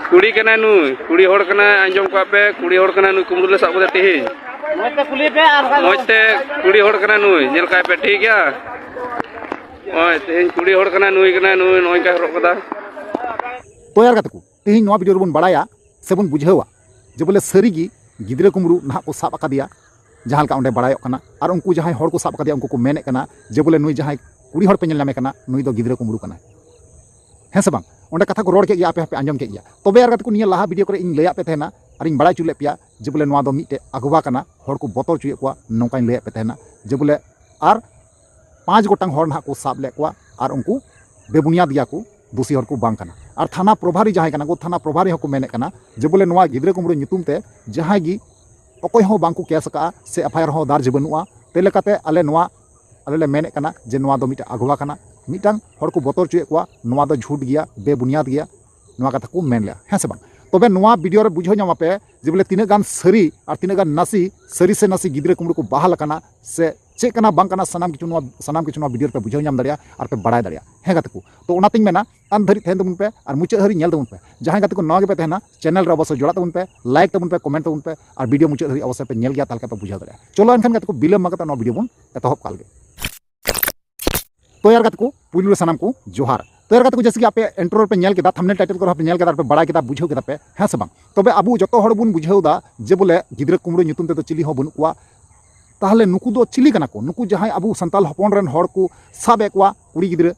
कुड़ी कना नुई कुड़ी होड़ कना आंजम का पे कुड़ी होड़ कना नुई कुमरू ले साब कते तेही मोते कुली पे आर मोते कुड़ी होड़ कना नुई नेल का पे ठीक गया ओए तेही कुड़ी होड़ कना नुई नोय का हरक कदा तो यार कतकू तेही नोवा वीडियो बन बड़ाया से बन बुझावा जे बोले सरीगी गिद्रे कुमरू ना को साब अकादिया जहां का ओंडे बड़ायो कना और उनको जहां हर को साब अकादिया उनको को मेने कना जे बोले नुई जहां कुड़ी हर पे नेल नामे कना नुई दो गिद्रे कुमरू कना हैं से बांग ओंडे कथा को रोड के आपे आपे आंजम के गया तबे यार कतकू निया लाहा वीडियो करे इन लैया पे थेना और इन बड़ा चुले पिया जे बोले नोवा दो मिटे अगवा कना हर को बोतल चुये को नौका इन लैया पे थेना जे बोले और 5 गोटांग हर ना को साब ले को और उनको बेबुनियाद दिया को दोषी हर को बांग कना और थाना प्रभारी जहां कना को थाना प्रभारी हको मेने कना जे बोले नोवा गिद्रे कुमरू ᱧᱩᱛᱩᱢ ते जहां गी अकोय हो बांग को केस का से एफआईआर हो दार्ज बनुआ ते लेकाते आले नोवा आले ले मेने कना जे नोवा दो मिटे अगवा कना मिटांग हर को बोतल चुये को नोवा दो झूठ गया बेबुनियाद गया नोवा कथा को मेन ले हैं से बांग तबे नोवा वीडियो रे बुझो ᱧᱟᱢᱟ पे जे बोले तीना गान सरी और तीना गान नासी सरी से नासी गिद्रे कुमरू को बहाल कना से चेक कना बांग कना सनाम किछु नोवा वीडियो पे बुझो ᱧᱟᱢ दाड़िया और पे बड़ाय दाड़िया हैं गतकू तो ओनातिंग मेना अन धरी थेन तबुन पे और मुचाद धरी नेल तबुन पे जहां गतकू नवा गे पे तहना चैनल रे अवश्य जोड़ा तबुन पे लाइक तबुन पे कमेंट तबुन पे और वीडियो मुचाद धरी अवश्य पे नेल गया तालका पे बुझा दाड़िया चलो एनखान गतकू बिलम मगता नवा वीडियो बुन एतहब काल गे तो यार गतकू पुलिस सनाम को जोहार तो यार गतकू जैसे कि आपे इंट्रो पे नेल केदा थंबनेल टाइटल को पे नेल केदा पे बड़ा केदा बुझाव केदा पे हैं से बांग तबे अबु जतो हड़ बुन बुझावदा जे बोले गिद्रे कुमरू ᱧᱩᱛᱩᱢ ते तो चिली हो बनु कुआ ताहले नुकु दो चिली कना को नुकु जहां अबु संताल हपन रन हड़ को साबे कुआ कुड़ी गिद्रे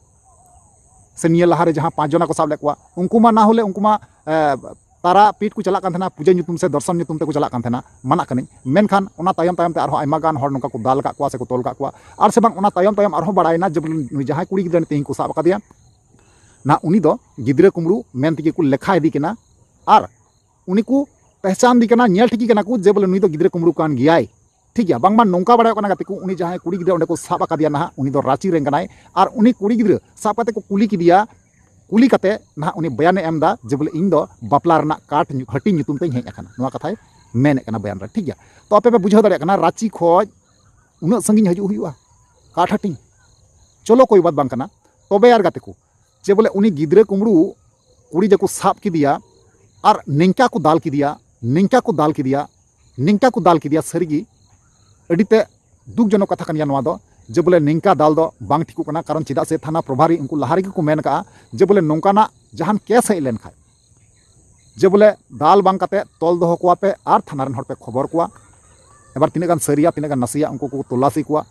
से निया लहारे जहां 5 जना को साब ले कुआ उनको मा ना होले उनको मा तारा पीठ को चला कान थना पूजा ᱧᱩᱛᱩᱢ से दर्शन ᱧᱩᱛᱩᱢ ते को चला कान थना मना कनी मेनखान ओना तायम तायम ते आरो आयमा गान हड़ नका को दाल का कुआ से को तोल का कुआ और से बांग ओना तायम तायम आरो बड़ायना जब जहां कुड़ी गिद्रे तेही को साब अकादिया ना उनी दो गिद्रे कुमरू मेन तिके को लेखा इदी केना और उनी को पहचान दी केना नेल ठिकी केना को जे बोले नुई दो गिद्रे कुमरू कान गियाय ठीक है बांग नौका बड़ा गति को उनी जहां कुड़ी गिद्रे को साब अकादिया ना उनी दो रांची रेन कनाय और उनी कुड़ी गिद्रे साब कते को कुली किदिया कुली कते ना उनी बयान एमदा जे बोले इन दो बापला रना काट हटी ᱧᱩᱛᱩᱢ ते हेज अखाना नोआ कथाय मेन कना बयान रे ठीक है तो आपे पे बुझाव दाड़े कना रांची खोज उना संगिन हजू हुआ काट हटी चलो कोई बात बांग कना तबे यार गते को जे बोले उनी गिद्रे कुमरू कुड़ी जको साब किदिया और निंका को दाल किदिया निंका को दाल किदिया निंका को दाल किदिया सरीगी अडिते दुख जनक कथा कनिया नोआ दो जे बोले निंका दाल दो बांग ठिकु कना कारण चिदा से थाना प्रभारी उनको लहारी को मेन का जे बोले नौकाना जहान केस हेज लेन खाय जे बोले दाल बांग कते तोल दो को पे और थाना रन हर पे खबर को एबार तिना गान सरिया तिना गान नसिया उनको को तलाशी को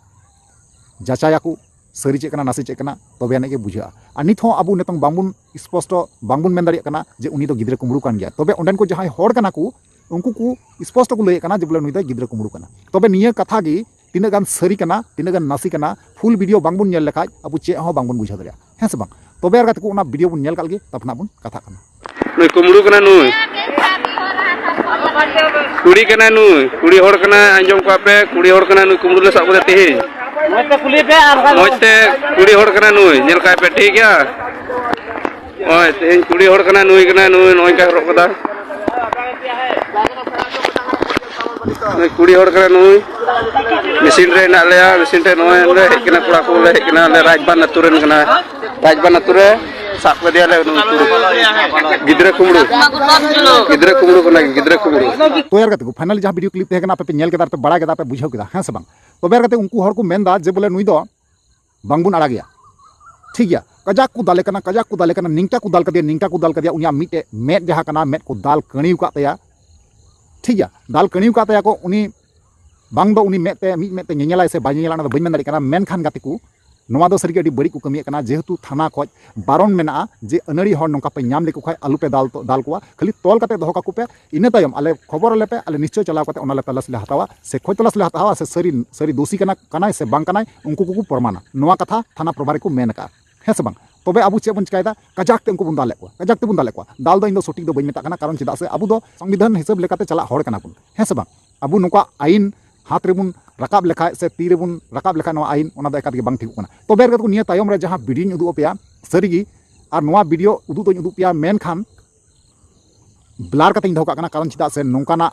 जाचाया को सरी चेकना नासी चेकना तबे आने के बुझा और नित अबु नितंग बांगबुन स्पष्ट बांगबुन मेन दाड़िया कना जे उनी दो गिद्रे कुमरू कान गया तबे ओंडेन को जहां हड़ कना को उनको को स्पष्ट को लय कना जे बोले नुई दो गिद्रे कुमरू कना तबे निया कथा गी तीना गान सरी कना तीना गान नासी कना फुल वीडियो बांगबुन नेल लेखाय अबु चे हो बांगबुन बुझा दाड़िया हैं से बांग तबे यार को ओना वीडियो बुन नेल काल गे तफना बुन कथा कना नुई कुमरू कना नुई कुड़ी कना नुई कुड़ी होड़ कना आंजम का पे कुड़ी होड़ कना नुई कुमरू ले साब कते तेही मोते कुली पे आर मोते कुड़ी होड़ कना नुई नेल का पे ठीक गया ओए तेही कुड़ी होड़ कना नुई नोय का हरक कदा कुड़ी होड़ कना नुई मशीन रे ना लेया मशीन रे नोय ले हेज कना कोड़ा को ले हेज कना ले राजबान अतुरन कना राजबान अतुरे साब कदिया ले गिद्रे कुमरू कना गिद्रे कुमरू तो यार गते को फाइनली जहां वीडियो क्लिप तहकना पे नेल केदा पे बड़ा केदा पे बुझाव केदा हैं से बांग तबे यार गते उनको हर को मेनदा जे बोले नुई दो बांगबुन आड़ा गया ठीक गया कजाक को दाले कना निंका को दाल कदिया उनिया मिटे मेट जहां कना मेट को दाल कणीव का तया ठीक गया दाल कणीव का तया को उनी बांग दो उनी मेटे मेटे नेनेलाय से बाय नेनेला ना बइन मेन दाड़ी कना मेन खान गते को नोवा दो सरीगे अडी बड़ी को कमिया कना जेहेतु थाना खोज बारन मेना जे अनड़ी हर नोका पे नाम लेको खाय आलू पे दाल को खाली तोल कते दोहो काकू पे इने तायम आले खबर आले पे आले निश्चय चलाव कते ओना ले तलाश ले हतावा से खोज तलाश ले हतावा से सरी दोषी कना से बांग कनाय उनको को प्रमाण नोवा कथा थाना प्रभारी को मेन का हैं से बांग तबे अबु चे बन चिकायदा कजाक ते उनको बुन दाले को दाल दो इन दो सटीक दो बइन मेता कना कारण चिदा से अबु दो संविधान हिसाब लेकाते चला हड़ कना बुन हैं से बांग अबु नोका आईन हाथ रेबुन रकाब लेखा से ती रेबुन रकाब लेखा नोआ आईन ओना दा एकात गे बांग ठिकु कना तबे को निया तायम रे जहां वीडियो उदु पेया सरीगी और नोआ वीडियो उदु तो उदु पेया मेन खान ब्लार कते इन धोका कना कारण चिदा से नोकाना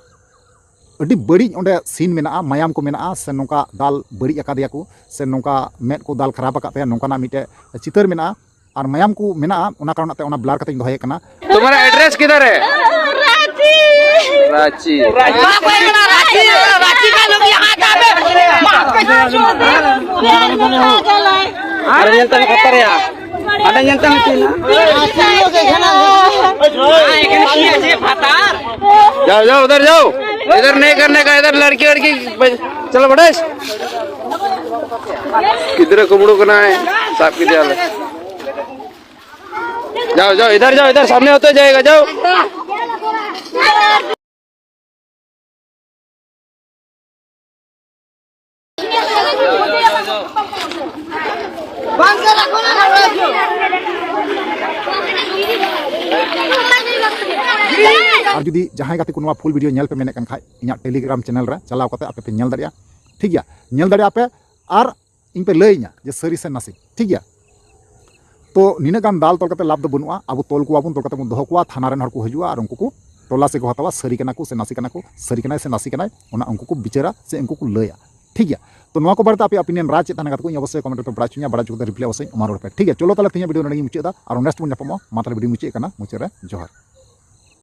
अडी बड़ी ओंडे सीन मेना मायाम को मेना से नोका दाल बड़ी अकादिया को से नोका मेट को दाल खराब अका पे नोकाना मिटे चितर मेना और मायाम को मेना ओना कारण ते ओना ब्लर करते दोहे कना। तुम्हारा एड्रेस किधर है? रांची। रांची का लोग यहाँ अरे जनता में खतर है ada जनता में जाओ जाओ उधर जाओ, इधर नहीं करने का, इधर लड़की लड़की चलो बड़े किधर कुमड़ू करना है साहब की दिया। जाओ जाओ इधर जाओ, इधर सामने होते जाएगा, जाओ। और जुदी जहां गाते को फुल वीडियो नेल पे मेने कन खाय इना टेलीग्राम चैनल रे चलाव करते आपे पे नेल दरिया, ठीक गया, नेल दरिया पे और इन पे लइना जे सरी से नासी, ठीक गया। तो निना गान दाल तोल करते लाभ दो बनुआ, अब तोल को आबुन तोल करते दोहो को थाना रेन हर को हजुआ और उनको को टोला से को हतावा सरी कना को से नासी कना को, सरी कना से नासी कना ओना उनको को बिचारा से उनको को लया, ठीक गया। तो नवा को बारे पे ओपिनियन राज चेतन गात को अवश्य कमेंट पे बड़ा बड़ा जुदा रिप्लाई अवश्य अमार पे, ठीक है। चलो ताले तिना वीडियो नडी मुचादा और नेक्स्ट बन जापमो मात्र वीडियो मुचे कना मुचे रे जोहार।